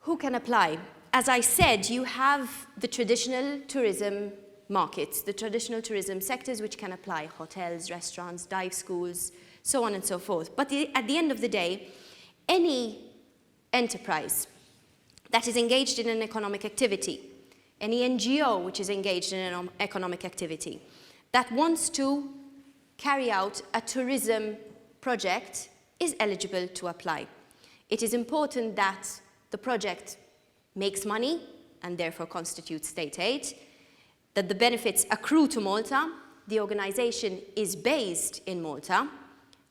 Who can apply? As I said, you have the traditional tourism markets, the traditional tourism sectors which can apply: hotels, restaurants, dive schools, so on and so forth. But at the end of the day, any enterprise that is engaged in an economic activity, any NGO which is engaged in an economic activity, that wants to carry out a tourism project is eligible to apply. It is important that the project makes money and therefore constitutes state aid, that the benefits accrue to Malta, the organization is based in Malta,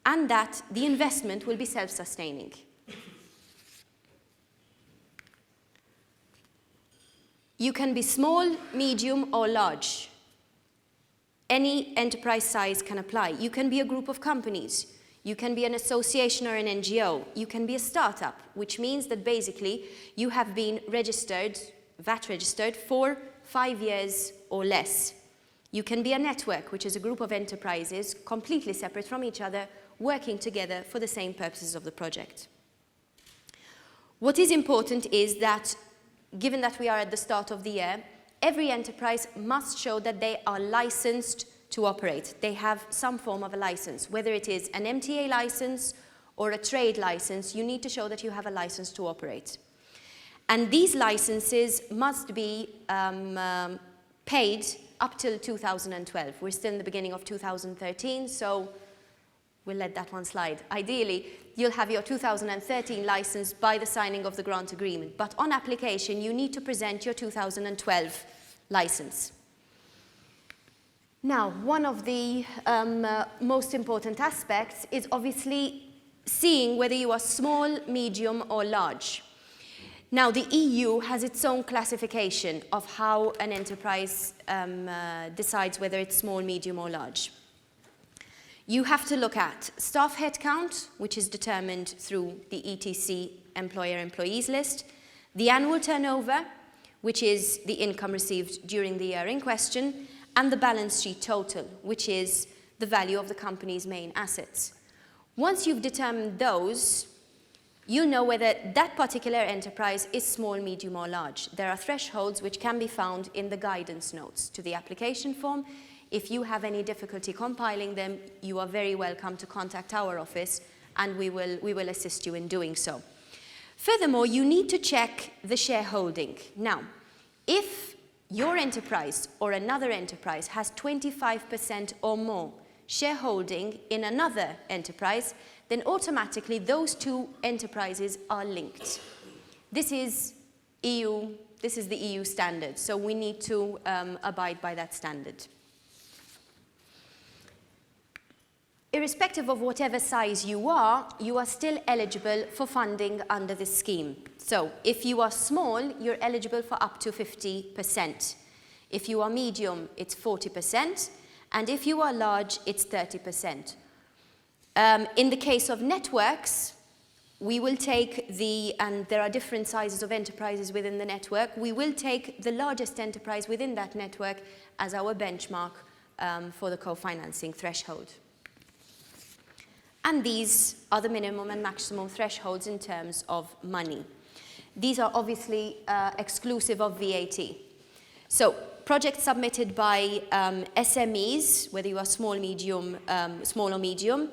and that the investment will be self-sustaining. You can be small, medium, or large. Any enterprise size can apply. You can be a group of companies. You can be an association or an NGO. You can be a startup, which means that basically you have been registered, VAT registered, for 5 years or less. You can be a network, which is a group of enterprises completely separate from each other, working together for the same purposes of the project. What is important is that, given that we are at the start of the year, every enterprise must show that they are licensed to operate. They have some form of a license. Whether it is an MTA license or a trade license, you need to show that you have a license to operate. And these licenses must be paid up till 2012. We're still in the beginning of 2013, so we'll let that one slide. Ideally, you'll have your 2013 license by the signing of the grant agreement, but on application, you need to present your 2012 license. Now, one of the most important aspects is obviously seeing whether you are small, medium, or large. Now, the EU has its own classification of how an enterprise decides whether it's small, medium, or large. You have to look at staff headcount, which is determined through the ETC employer-employees list, the annual turnover, which is the income received during the year in question, and the balance sheet total, which is the value of the company's main assets. Once you've determined those, you know whether that particular enterprise is small, medium, or large. There are thresholds which can be found in the guidance notes to the application form. If you have any difficulty compiling them, you are very welcome to contact our office, and we will assist you in doing so. Furthermore, you need to check the shareholding. Now, if your enterprise or another enterprise has 25% or more shareholding in another enterprise, then automatically those two enterprises are linked. This is the EU standard, so we need to abide by that standard. Irrespective of whatever size you are still eligible for funding under this scheme. So if you are small, you're eligible for up to 50%. If you are medium, it's 40%. And if you are large, it's 30%. In the case of networks, we will take and there are different sizes of enterprises within the network, we will take the largest enterprise within that network as our benchmark for the co-financing threshold. And these are the minimum and maximum thresholds in terms of money. These are obviously exclusive of VAT. So projects submitted by SMEs, whether you are small or medium,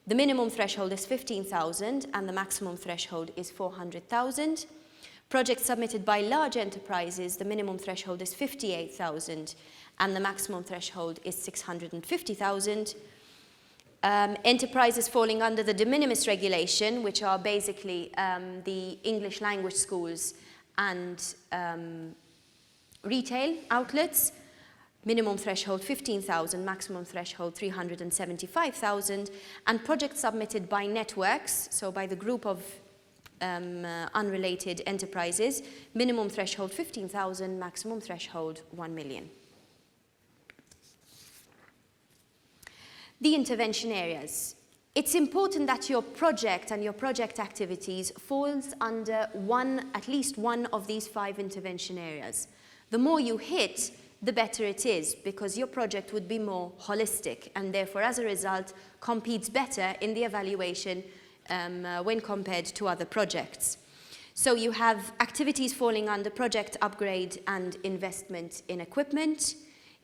the minimum threshold is 15,000 and the maximum threshold is 400,000. Projects submitted by large enterprises, the minimum threshold is 58,000 and the maximum threshold is 650,000. Enterprises falling under the de minimis regulation, which are basically the English language schools and retail outlets, minimum threshold 15,000, maximum threshold 375,000, and projects submitted by networks, so by the group of unrelated enterprises, minimum threshold 15,000, maximum threshold 1 million. The intervention areas. It's important that your project and your project activities falls under at least one of these 5 intervention areas. The more you hit, the better it is, because your project would be more holistic and therefore, as a result, competes better in the evaluation when compared to other projects. So you have activities falling under project upgrade and investment in equipment,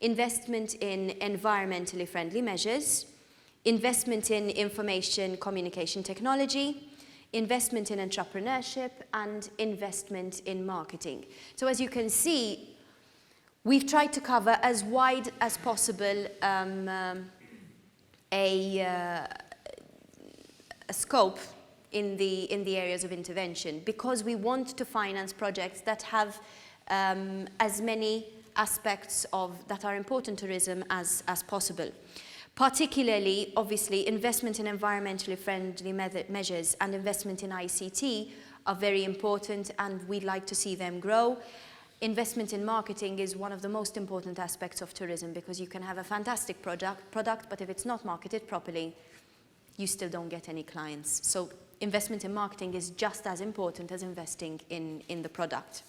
investment in environmentally friendly measures, investment in information communication technology, investment in entrepreneurship, and investment in marketing. So as you can see, we've tried to cover as wide as possible a scope in the areas of intervention, because we want to finance projects that have as many aspects that are important to tourism as possible. Particularly, obviously, investment in environmentally friendly measures and investment in ICT are very important, and we'd like to see them grow. Investment in marketing is one of the most important aspects of tourism, because you can have a fantastic product, but if it's not marketed properly, you still don't get any clients. So investment in marketing is just as important as investing in the product.